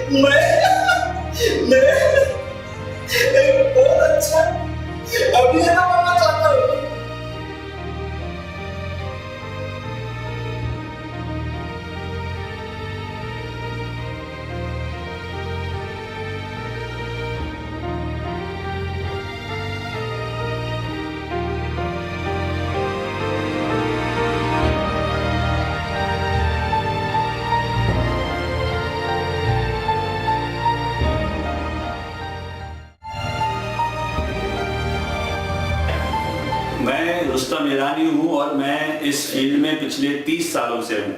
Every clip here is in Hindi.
मैं मैं एक बहुत अच्छा अभिनेता बनना चाहता हूँ। मैं रुस्तम ईरानी हूँ और मैं इस फील्ड में पिछले 30 सालों से हूँ।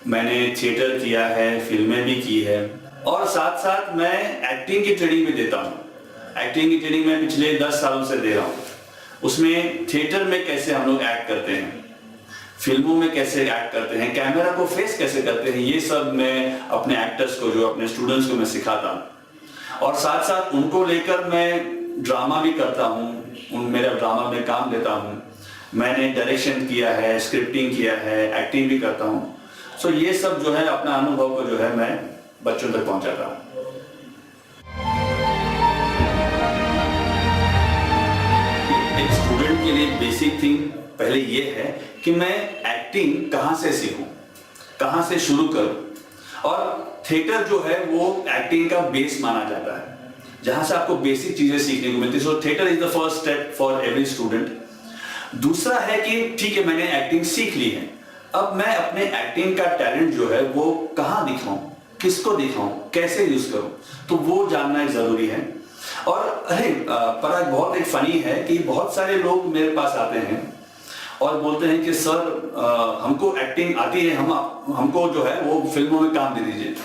मैंने थिएटर किया है, फिल्में भी की है और साथ साथ मैं एक्टिंग की ट्रेनिंग भी देता हूँ। एक्टिंग की ट्रेनिंग मैं पिछले 10 सालों से दे रहा हूँ। उसमें थिएटर में कैसे हम लोग एक्ट करते हैं, फिल्मों में कैसे एक्ट करते हैं, कैमरा को फेस कैसे करते हैं, ये सब मैं अपने एक्टर्स को, जो अपने स्टूडेंट्स को मैं सिखाता हूँ। और साथ साथ उनको लेकर मैं ड्रामा भी करता हूँ, मेरा ड्रामा में काम लेता हूँ। मैंने डायरेक्शन किया है, स्क्रिप्टिंग किया है, एक्टिंग भी करता हूँ। सो ये सब जो है अपना अनुभव को जो है मैं बच्चों तक पहुँचाता हूँ। एक स्टूडेंट के लिए बेसिक थिंग पहले ये है कि मैं एक्टिंग कहाँ से सीखूं, कहाँ से शुरू करूं। और थिएटर जो है वो एक्टिंग का बेस माना जाता है, जहां से आपको बेसिक चीजें सीखने को मिलती है। सो theatre is the first step for every student. दूसरा है कि ठीक है, मैंने एक्टिंग सीख ली है, अब मैं अपने एक्टिंग का टैलेंट जो है वो कहाँ दिखाऊं, किसको दिखाऊं, कैसे यूज करूं, तो वो जानना जरूरी है। और पर बहुत एक फनी है कि बहुत सारे लोग मेरे पास आते हैं और बोलते हैं कि सर हमको एक्टिंग आती है, हमको जो है वो फिल्मों में काम दे दीजिए।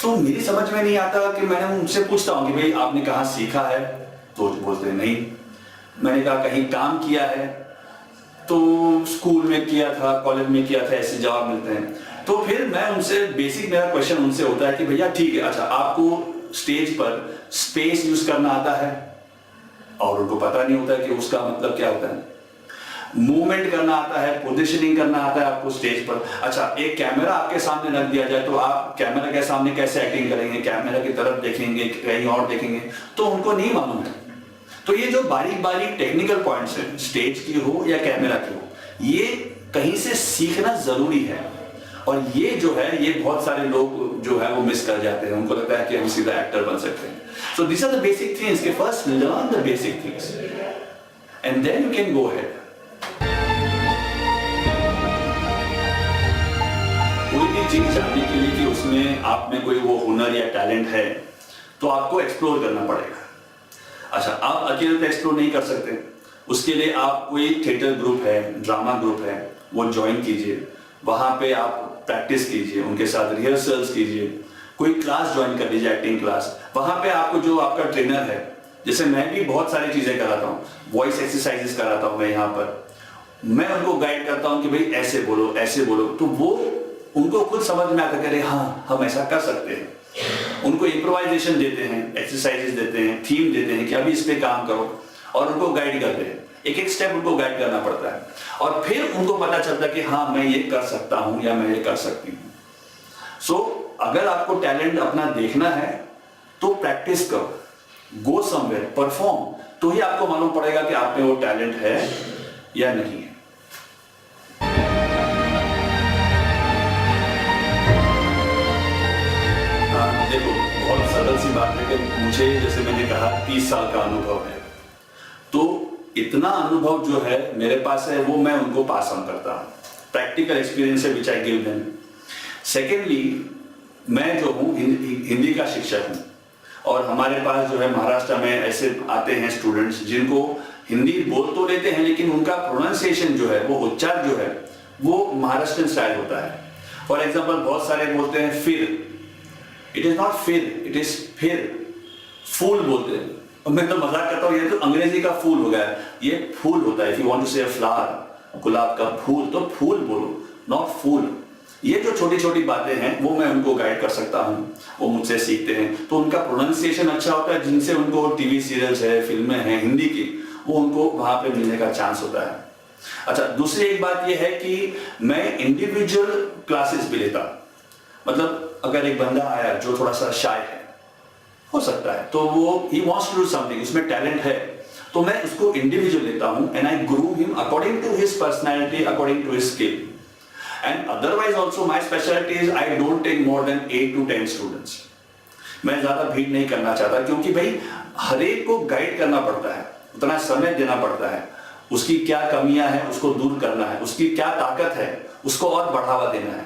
तो मेरी समझ में नहीं आता कि मैंने उनसे पूछता हूँ कि भाई आपने कहाँ सीखा है, तो बोलते हैं नहीं। मैंने कहा कहीं काम किया है, तो स्कूल में किया था, कॉलेज में किया था, ऐसे जवाब मिलते हैं। तो फिर मैं उनसे बेसिक मेरा क्वेश्चन उनसे होता है कि भैया ठीक है, अच्छा आपको स्टेज पर स्पेस यूज करना आता है? और उनको पता नहीं होता कि उसका मतलब क्या होता है। मूवमेंट करना आता है, पोजीशनिंग करना आता है आपको स्टेज पर। अच्छा, एक कैमरा आपके सामने रख दिया जाए तो आप कैमरा के सामने कैसे एक्टिंग करेंगे, कैमरा की तरफ देखेंगे, कहीं और देखेंगे, तो उनको नहीं मालूम है। तो ये जो बारीक बारीक टेक्निकल पॉइंट्स हैं, स्टेज की हो या कैमरा की हो, ये कहीं से सीखना जरूरी है। और ये जो है, ये बहुत सारे लोग जो है वो मिस कर जाते हैं। उनको लगता है कि हम सीधा एक्टर बन सकते हैं। So this are the basic things कि first learn the basic things and then you can go ahead. कोई भी चीज जानने के लिए कि उसमें आप में कोई वो हुनर या टैलेंट है, तो आपको एक्सप्लोर करना पड़ेगा। अच्छा, आप अकेले तो एक्सप्लोर नहीं कर सकते, उसके लिए आप कोई थिएटर ग्रुप है, ड्रामा ग्रुप है, वो ज्वाइन कीजिए। वहां पे आप प्रैक्टिस कीजिए, उनके साथ रिहर्सल्स कीजिए, कोई क्लास ज्वाइन कर लीजिए, एक्टिंग क्लास। वहां पे आपको जो आपका ट्रेनर है, जैसे मैं भी बहुत सारी चीजें कराता हूँ, वॉइस एक्सरसाइजेस कराता हूँ मैं यहाँ पर, मैं उनको गाइड करता हूँ कि भाई ऐसे बोलो, ऐसे बोलो, तो वो उनको खुद समझ में आता है हाँ हम ऐसा कर सकते हैं। उनको इम्प्रोवाइजेशन देते हैं, एक्सरसाइजेस देते हैं, थीम देते हैं कि अभी इस पे काम करो, और उनको गाइड करते हैं। एक एक स्टेप उनको गाइड करना पड़ता है, और फिर उनको पता चलता है कि हाँ मैं ये कर सकता हूँ या मैं ये कर सकती हूँ। सो अगर आपको टैलेंट अपना देखना है तो प्रैक्टिस करो, गो समवेयर, परफॉर्म, तो ही आपको मालूम पड़ेगा कि आप में वो टैलेंट है या नहीं है। देखो, बहुत सरल सी बात है कि मुझे, जैसे मैंने कहा, 30 साल का अनुभव है, तो इतना अनुभव जो है मेरे पास है वो मैं उनको पास ऑन करता हूँ। प्रैक्टिकल एक्सपीरियंस है विच आई गिव देम। सेकेंडली, मैं जो हूँ हिंदी का शिक्षक हूँ, और हमारे पास जो है महाराष्ट्र में ऐसे आते हैं स्टूडेंट्स जिनको हिंदी बोल तो लेते हैं, लेकिन उनका प्रोनाउंसिएशन जो है, वो उच्चार जो है, वो महाराष्ट्रियन स्टाइल होता है। फॉर एग्जाम्पल, बहुत सारे बोलते हैं फिर, इट इज नॉट फिर, इट इज फिर, फूल बोलते हैं। और मैं तो मजाक करता हूँ, ये तो अंग्रेजी का फूल हो गया, ये फूल होता है। इफ यू वांट टू से अ फ्लावर, गुलाब का फूल, तो फूल बोलो, नॉट फूल। ये जो छोटी छोटी बातें हैं वो मैं उनको गाइड कर सकता हूँ, वो मुझसे सीखते हैं, तो उनका प्रोनाउंसिएशन अच्छा होता है, जिनसे उनको टीवी सीरियल्स है, फिल्में हैं हिंदी की, वो उनको वहां पे मिलने का चांस होता है। अच्छा, दूसरी एक बात ये है कि मैं इंडिविजुअल क्लासेस भी लेता, मतलब अगर एक बंदा आया जो थोड़ा सा शाय है, हो सकता है, तो वो ही वांट्स टू डू समथिंग, उसमें टैलेंट है, तो मैं उसको इंडिविजुअल लेता हूं and I groom him according to his personality, according to his skill. And otherwise also my speciality is I don't take more than 8 to 10 students. मैं ज्यादा भीड़ नहीं करना चाहता, क्योंकि भाई हर एक को गाइड करना पड़ता है, उतना समय देना पड़ता है, उसकी क्या कमियां हैं उसको दूर करना है, उसकी क्या ताकत है उसको और बढ़ावा देना है.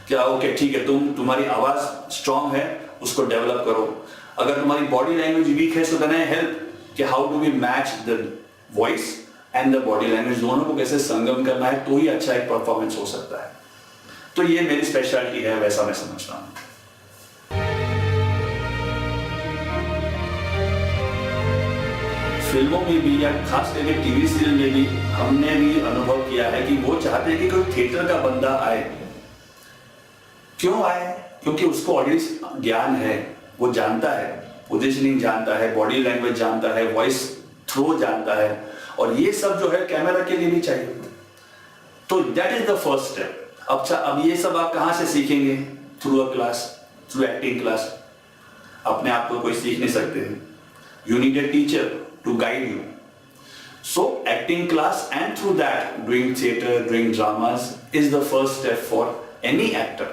क्या ओके ठीक है, तुम्हारी आवाज स्ट्रांग है, उसको डेवलप करो. अगर तुम्हारी बॉडी लैंग्वेज वीक है, सो देन आई हेल्प कि how do we match the voice and the body language, दोनों को कैसे संगम करना है, तो ही अच्छा एक परफॉर्मेंस हो सकता है. तो ये मेरी स्पेशलिटी है, वैसा मैं समझता हूं. फिल्मों में भी या खास करके टीवी सीरियल में भी हमने भी अनुभव किया है कि वो चाहते हैं कि कोई थिएटर का बंदा आए. क्यों आए? क्योंकि उसको ऑडियंस ज्ञान है, वो जानता है, पोजीशनिंग जानता है, बॉडी लैंग्वेज जानता है, वॉइस थ्रो जानता है, और ये सब जो है कैमरा के लिए भी चाहिए. तो that is the first step. अब ये सब आप कहां से सीखेंगे? Through a class, through acting class. अपने आप को कोई सीख नहीं सकते हैं. You need a teacher to guide you. So acting class, and through that doing theater, doing dramas is the first step for any actor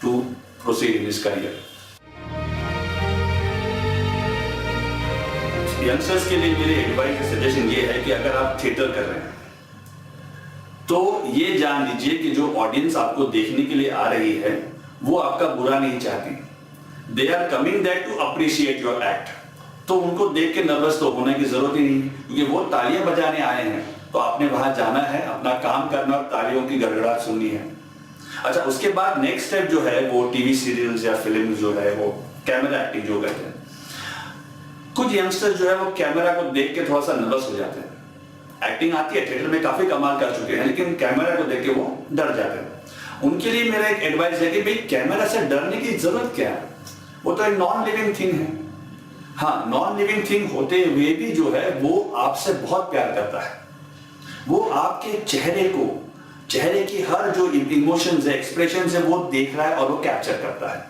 to proceed in his career. Youngsters के लिए मेरे एडवाइस सजेशन ये है कि अगर आप थिएटर कर रहे हैं तो ये जान लीजिए कि जो ऑडियंस आपको देखने के लिए आ रही है वो आपका बुरा नहीं चाहती. They are coming there to appreciate your act. तो उनको देख के नर्वस तो होने की जरूरत ही नहीं, क्योंकि वो तालियां बजाने आए हैं, तो आपने वहां जाना है, अपना काम करना और तालियों की गड़गड़ाहट सुननी है. अच्छा, उसके बाद नेक्स्ट स्टेप जो है वो टीवी सीरियल्स या फिल्म जो है वो कैमरा एक्टिंग जो कहते हैं. कुछ यंगस्टर जो है वो कैमरा को देख के थोड़ा सा नर्वस हो जाते हैं. एक्टिंग आती है, थिएटर में काफी कमाल कर चुके हैं, लेकिन कैमरा को देख के वो डर जाते हैं. उनके लिए मेरा एक एडवाइस है कि भाई कैमरा से डरने की जरूरत क्या है? वो तो एक नॉन लिविंग थिंग है. हाँ, नॉन लिविंग थिंग होते हुए भी जो है वो आपसे बहुत प्यार करता है. वो आपके चेहरे की हर जो इमोशंस है, एक्सप्रेशंस है, वो देख रहा है और वो कैप्चर करता है.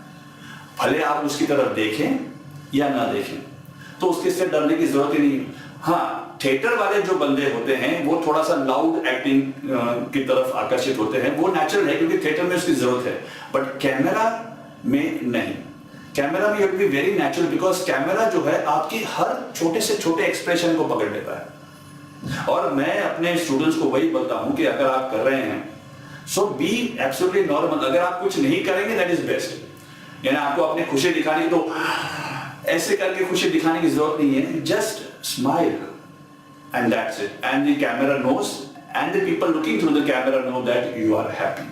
भले आप उसकी तरफ देखें या ना देखें, तो उसके से डरने की जरूरत ही नहीं. हाँ, थिएटर वाले जो बंदे होते हैं वो थोड़ा सा लाउड एक्टिंग की तरफ आकर्षित होते हैं, वो नेचुरल है क्योंकि थिएटर में उसकी जरूरत है. बट कैमरा में नहीं. कैमरा में you have to be very natural, because camera जो है आपकी हर छोटे से छोटे एक्सप्रेशन को पकड़ लेता है. और मैं अपने स्टूडेंट्स को वही बोलता हूं कि अगर आप कर रहे हैं सो बी एब्सोल्युटली नॉर्मल. अगर आप कुछ नहीं करेंगे दैट इज बेस्ट. यानी आपको अपनी खुशी दिखानी तो ऐसे करके खुशी दिखाने की जरूरत नहीं है. Just smile and that's it. And the camera knows and the people looking through the camera know that you are happy.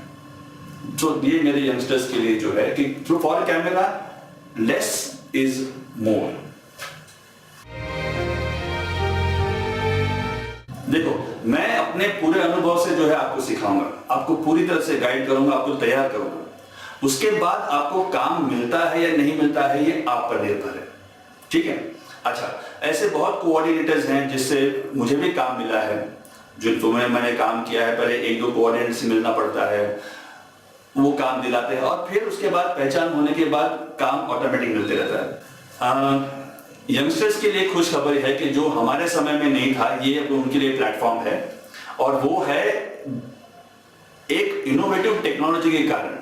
तो ये मेरे यंगस्टर्स के लिए जो है कि through for camera less is more. देखो, मैं अपने पूरे अनुभव से जो है आपको सिखाऊंगा, आपको पूरी तरह से गाइड करूंगा, आपको तैयार करूंगा. उसके बाद आपको काम मिलता है या नहीं मिलता है ये आप पर निर्भर है. ठीक है? अच्छा, ऐसे बहुत कोऑर्डिनेटर्स हैं जिससे मुझे भी काम मिला है, जो मैंने काम किया है. पहले 1-2 कोऑर्डिनेटर से मिलना पड़ता है, वो काम दिलाते हैं, और फिर उसके बाद पहचान होने के बाद काम ऑटोमेटिक मिलते रहता है. यंगस्टर्स के लिए खुश खबर है कि जो हमारे समय में नहीं था, ये उनके लिए प्लेटफॉर्म है, और वो है एक इनोवेटिव टेक्नोलॉजी के कारण.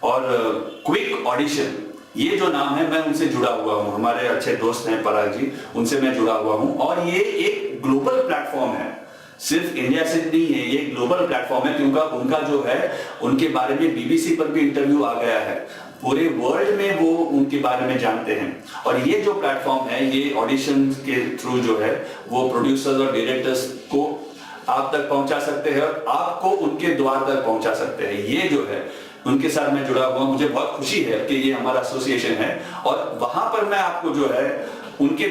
और क्विक ऑडिशन, ये जो नाम है, मैं उनसे जुड़ा हुआ हूं. हमारे अच्छे दोस्त हैं पराग जी, उनसे मैं जुड़ा हुआ हूं. और ये एक ग्लोबल प्लेटफॉर्म है, सिर्फ इंडिया से नहीं है, ये ग्लोबल प्लेटफॉर्म है. क्योंकि उनका जो है उनके बारे में बीबीसी पर भी इंटरव्यू आ गया है. पूरे वर्ल्ड में वो उनके बारे में जानते हैं. और ये जो प्लेटफॉर्म है, ये ऑडिशन के थ्रू जो है वो प्रोड्यूसर्स और डायरेक्टर्स को आप तक पहुंचा सकते हैं और आपको उनके द्वार तक पहुंचा सकते हैं. ये जो है उनके साथ मैं जुड़ा हुआ. मुझे बहुत खुशी है कि ये हमारा एसोसिएशन है, और वहां पर मैं आपको जो है उनके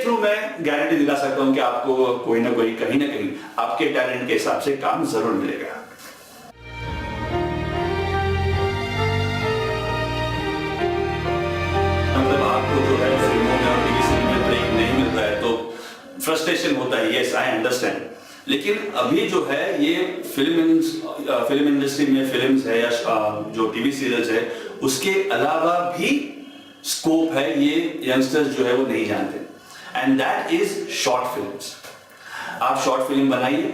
थ्रू मैं गारंटी दिला सकता हूं कि आपको कोई ना कोई कहीं ना कहीं आपके टैलेंट के हिसाब से काम जरूर मिलेगा. मतलब आपको जो है फिल्मों में और टीवी सीरियल में ब्रेक नहीं मिल रहा है तो फ्रस्ट्रेशन होता है. Yes, I understand. लेकिन अभी जो है ये फिल्म इंडस्ट्री में फिल्म्स है या जो टीवी सीरियल्स है उसके अलावा भी स्कोप है, ये यंगस्टर्स जो है वो नहीं जानते, and that is short films. आप शॉर्ट फिल्म बनाइए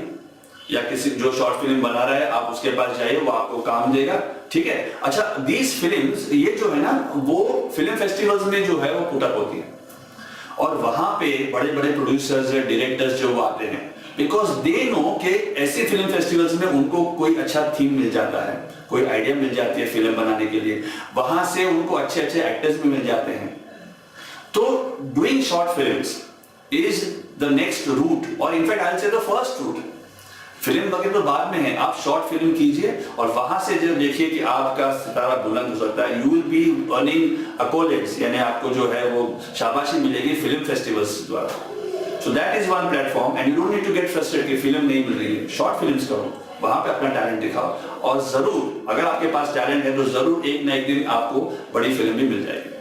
या किसी जो शॉर्ट फिल्म बना रहा है आप उसके पास जाइए, वो आपको काम देगा, ठीक है। अच्छा, दीज फिल्म्स ये जो है ना वो फिल्म फेस्टिवल्स में जो है वो पुट अप होती है और वहां पे बड़े बड़े प्रोड्यूसर्स या डायरेक्टर्स जो वो आते हैं, बिकॉज दे नो कि ऐसे फिल्म फेस्टिवल्स में उनको कोई अच्छा थीम मिल जाता है, कोई आइडिया मिल जाती है फिल्म बनाने के लिए, वहां से उनको अच्छे अच्छे एक्टर्स भी मिल जाते हैं। तो doing short films is the next route, और in fact I will say the first route. Film वगैरह तो बाद में है, आप शॉर्ट फिल्म कीजिए और वहां से जब देखिए कि आपका सितारा बुलंद हो सकता है, यू विल बी अर्निंग अकोलेट्स, यानी आपको जो है वो शाबाशी मिलेगी फिल्म फेस्टिवल्स द्वारा। So that is one platform, and you don't need to get frustrated कि फिल्म नहीं मिल रही है। शॉर्ट फिल्म्स करो, वहां पे अपना टैलेंट दिखाओ, और जरूर अगर आपके पास टैलेंट है तो जरूर एक ना एक दिन आपको बड़ी फिल्म भी मिल जाएगी।